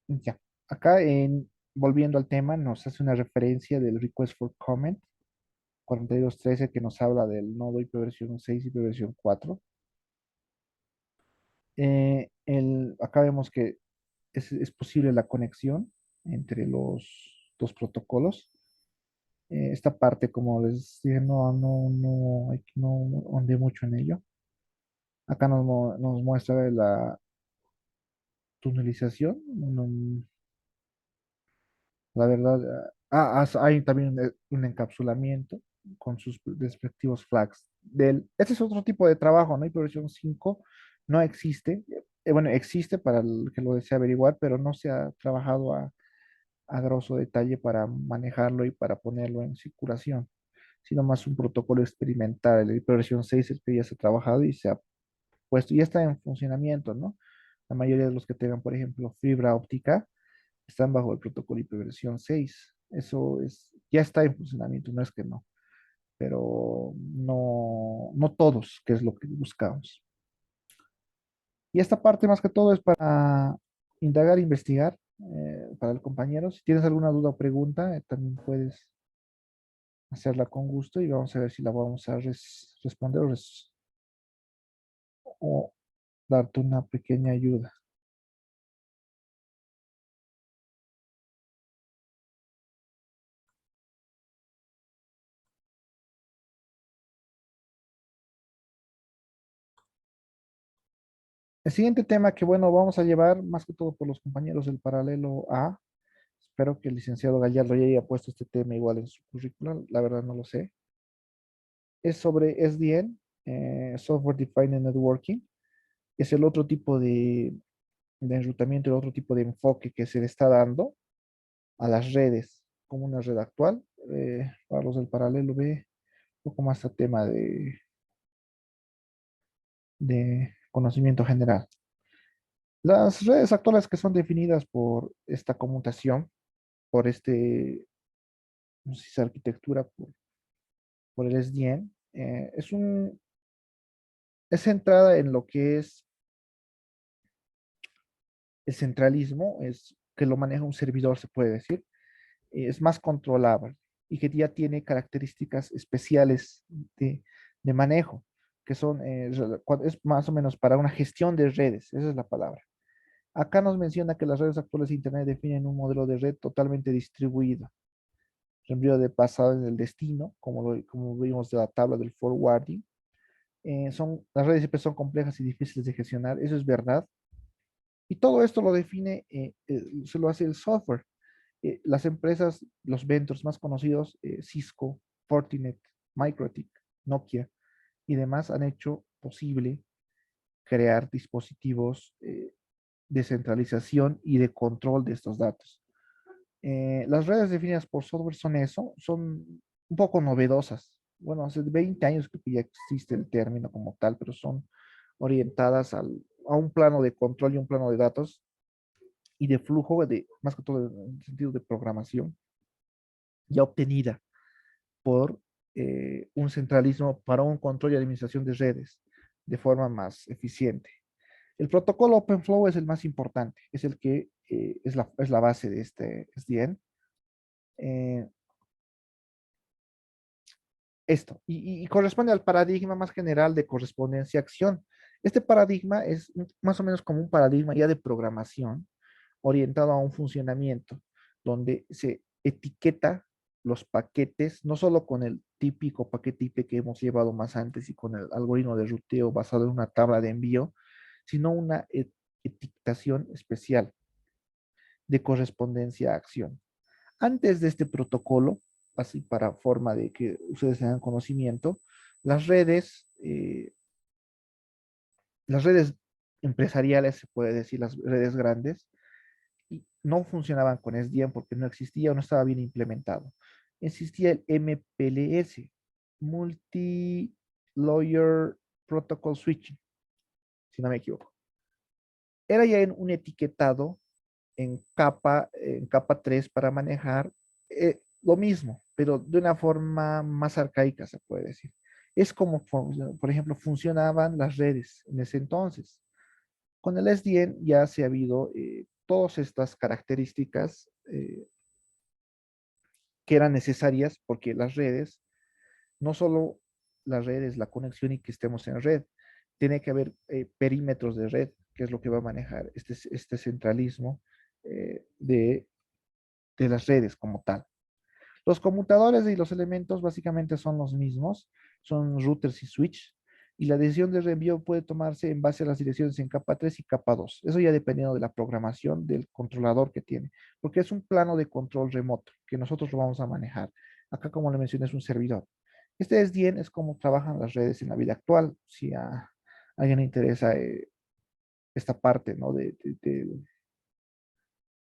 Ya, acá volviendo al tema, nos hace una referencia del request for comment 4213 que nos habla del nodo IP versión 6 y IP versión 4. Acá vemos que es posible la conexión entre los dos protocolos. Esta parte, como les dije, no ahondé mucho en ello. Acá nos muestra la tunelización. La verdad, hay también un encapsulamiento con sus respectivos flags. Este es otro tipo de trabajo, ¿no? Y versión 5 no existe. Bueno, existe para el que lo desea averiguar, pero no se ha trabajado a grosso detalle para manejarlo y para ponerlo en circulación, sino más un protocolo experimental. El versión 6 es que ya se ha trabajado y se ha puesto, ya está en funcionamiento, ¿no? La mayoría de los que tengan, por ejemplo, fibra óptica, están bajo el protocolo IP versión 6. Eso ya está en funcionamiento, no es que no, pero no todos, que es lo que buscamos. Y esta parte más que todo es para indagar, investigar, para el compañero. Si tienes alguna duda o pregunta, también puedes hacerla con gusto y vamos a ver si la vamos a responder o darte una pequeña ayuda. El siguiente tema que, bueno, vamos a llevar más que todo por los compañeros del paralelo A. Espero que el licenciado Gallardo ya haya puesto este tema igual en su currículum, la verdad no lo sé. Es sobre SDN, Software Defined Networking. Es el otro tipo de enrutamiento, el otro tipo de enfoque que se le está dando a las redes como una red actual. Para los del paralelo B, un poco más a tema de conocimiento general. Las redes actuales que son definidas por esta conmutación, por no sé si es arquitectura, por el SDN, es centrada en lo que es el centralismo, es que lo maneja un servidor, se puede decir, es más controlable y que ya tiene características especiales de manejo, que son, es más o menos para una gestión de redes, esa es la palabra. Acá nos menciona que las redes actuales de Internet definen un modelo de red totalmente distribuido, envío de pasado en el destino, como vimos de la tabla del forwarding. Las redes siempre son complejas y difíciles de gestionar, eso es verdad. Y todo esto lo define, se lo hace el software. Las empresas, los vendors más conocidos, Cisco, Fortinet, MikroTik, Nokia y demás han hecho posible crear dispositivos de centralización y de control de estos datos. Las redes definidas por software son eso, son un poco novedosas. Bueno, hace 20 años que ya existe el término como tal, pero son orientadas a un plano de control y un plano de datos y de flujo, más que todo en el sentido de programación, ya obtenida por un centralismo para un control y administración de redes de forma más eficiente. El protocolo OpenFlow es el más importante, es el que es la base de este SDN. Eh, y corresponde al paradigma más general de correspondencia-acción. Este paradigma es más o menos como un paradigma ya de programación orientado a un funcionamiento donde se etiqueta los paquetes, no solo con el típico paquete IP que hemos llevado más antes y con el algoritmo de ruteo basado en una tabla de envío, sino una etiquetación especial de correspondencia a acción. Antes de este protocolo, así para forma de que ustedes tengan conocimiento, las las redes empresariales, se puede decir, las redes grandes, y no funcionaban con SDN porque no existía o no estaba bien implementado. Existía el MPLS, Multi-Layer Protocol Switching, si no me equivoco. Era ya en un etiquetado en capa 3 para manejar lo mismo, pero de una forma más arcaica, se puede decir. Es como, por ejemplo, funcionaban las redes en ese entonces. Con el SDN ya se ha habido todas estas características que eran necesarias porque las redes, no solo la red es la conexión y que estemos en red, tiene que haber perímetros de red, que es lo que va a manejar este centralismo de las redes como tal. Los conmutadores y los elementos básicamente son los mismos, son routers y switch, y la decisión de reenvío puede tomarse en base a las direcciones en capa 3 y capa 2. Eso ya dependiendo de la programación del controlador que tiene, porque es un plano de control remoto que nosotros lo vamos a manejar. Acá, como le mencioné, es un servidor. Este SDN es como trabajan las redes en la vida actual. Si a alguien le interesa esta parte, ¿no? de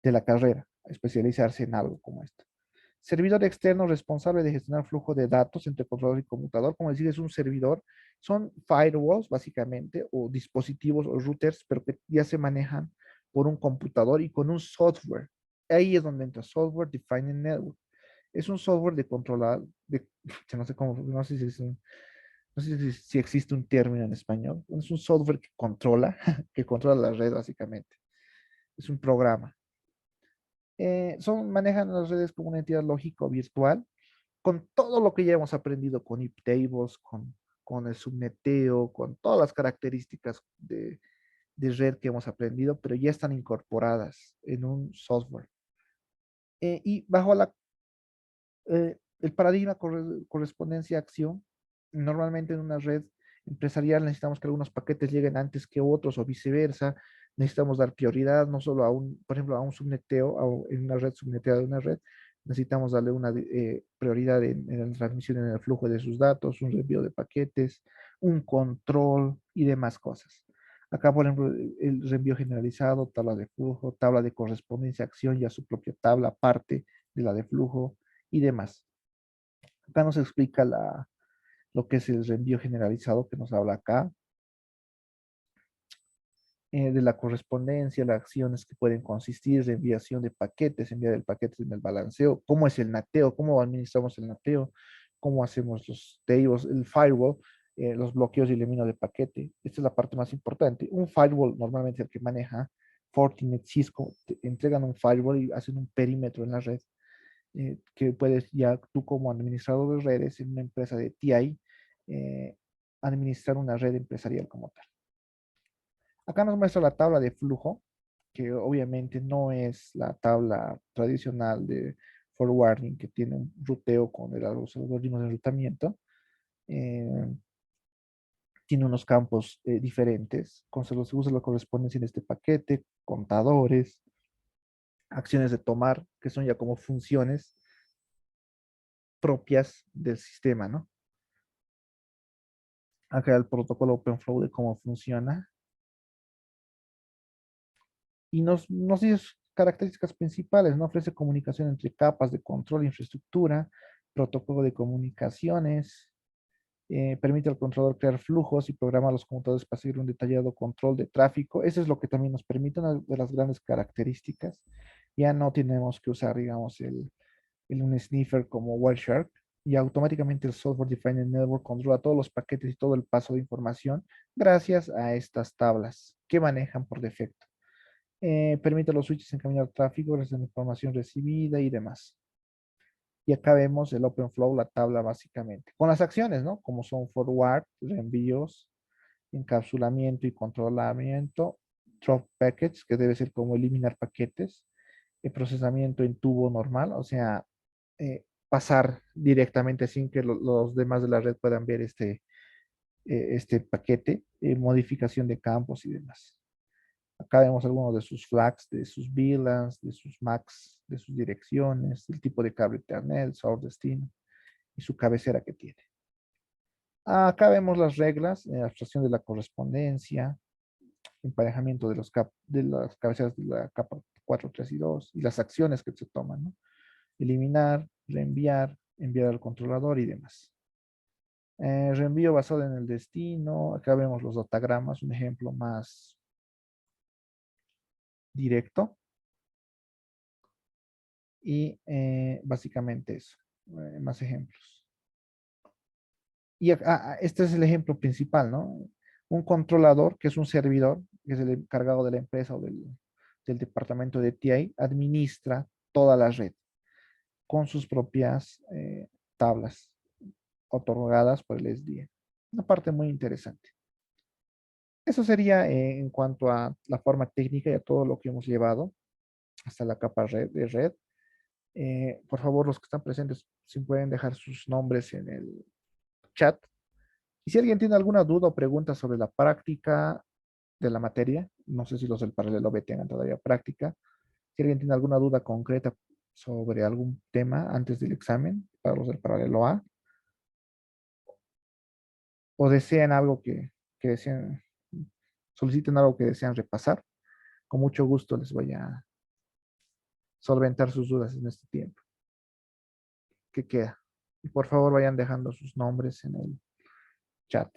la carrera, especializarse en algo como esto. Servidor externo responsable de gestionar flujo de datos entre controlador y computador. Como decir, es un servidor. Son firewalls, básicamente, o dispositivos o routers, pero que ya se manejan por un computador y con un software. Ahí es donde entra Software Defined Network. Es un software de controlar, no sé cómo, no sé si es no sé si existe un término en español. Es un software que controla, que controla la red, básicamente. Es un programa. Manejan las redes como una entidad lógica virtual, con todo lo que ya hemos aprendido con iptables, con el subneteo, con todas las características de red que hemos aprendido, pero ya están incorporadas en un software. Y bajo el paradigma correspondencia-acción, normalmente en una red empresarial necesitamos que algunos paquetes lleguen antes que otros o viceversa. Necesitamos dar prioridad no solo a por ejemplo, a un subneteo, en una red subneteada de una red, necesitamos darle una prioridad en la transmisión, en el flujo de sus datos, un envío de paquetes, un control y demás cosas. Acá, por ejemplo, el reenvío generalizado, tabla de flujo, tabla de correspondencia, acción, ya su propia tabla, parte de la de flujo y demás. Acá nos explica lo que es el reenvío generalizado que nos habla acá, de la correspondencia, las acciones que pueden consistir, de enviación de paquetes, enviar el paquete en el balanceo, cómo es el nateo, cómo administramos el nateo, cómo hacemos los tables, el firewall, los bloqueos y elimino de paquete. Esta es la parte más importante. Un firewall normalmente el que maneja Fortinet, Cisco, te entregan un firewall y hacen un perímetro en la red que puedes ya tú como administrador de redes en una empresa de TI administrar una red empresarial como tal. Acá nos muestra la tabla de flujo, que obviamente no es la tabla tradicional de forwarding que tiene un ruteo con los algoritmos de enrutamiento. Eh, Tiene unos campos diferentes, se usa la correspondencia en este paquete, contadores, acciones de tomar, que son ya como funciones propias del sistema, ¿no? Acá el protocolo OpenFlow de cómo funciona y nos dice sus características principales, ¿no? Ofrece comunicación entre capas de control e infraestructura, protocolo de comunicaciones, permite al controlador crear flujos y programar los computadores para seguir un detallado control de tráfico. Eso es lo que también nos permite, una de las grandes características. Ya no tenemos que usar, digamos, un sniffer como Wireshark y automáticamente el Software Defined Network controla todos los paquetes y todo el paso de información gracias a estas tablas que manejan por defecto. Permite a los switches encaminar tráfico gracias a la información recibida y demás. Y acá vemos el OpenFlow, la tabla básicamente, con las acciones, ¿no? Como son forward, reenvíos, encapsulamiento y controlamiento, drop packets, que debe ser como eliminar paquetes, el procesamiento en tubo normal, o sea, pasar directamente sin que los demás de la red puedan ver este paquete, modificación de campos y demás. Acá vemos algunos de sus flags, de sus VLANs, de sus MACs, de sus direcciones, el tipo de cable Ethernet, source destino y su cabecera que tiene. Acá vemos las reglas, abstracción de la correspondencia, emparejamiento de las cabeceras de la capa 4, 3 y 2 y las acciones que se toman, ¿no? Eliminar, reenviar, enviar al controlador y demás. Reenvío basado en el destino. Acá vemos los datagramas, un ejemplo más directo. Y básicamente eso, más ejemplos. Y este es el ejemplo principal, ¿no? Un controlador, que es un servidor, que es el encargado de la empresa o del departamento de TI administra toda la red con sus propias tablas otorgadas por el SDE. Una parte muy interesante. Eso sería en cuanto a la forma técnica y a todo lo que hemos llevado hasta la capa de red. Por favor, los que están presentes, si pueden dejar sus nombres en el chat. Y si alguien tiene alguna duda o pregunta sobre la práctica de la materia, no sé si los del paralelo B tengan todavía práctica. Si alguien tiene alguna duda concreta sobre algún tema antes del examen, para los del paralelo A, o desean algo que desean, soliciten algo que desean repasar, con mucho gusto les voy a solventar sus dudas en este tiempo que queda. Y por favor vayan dejando sus nombres en el chat.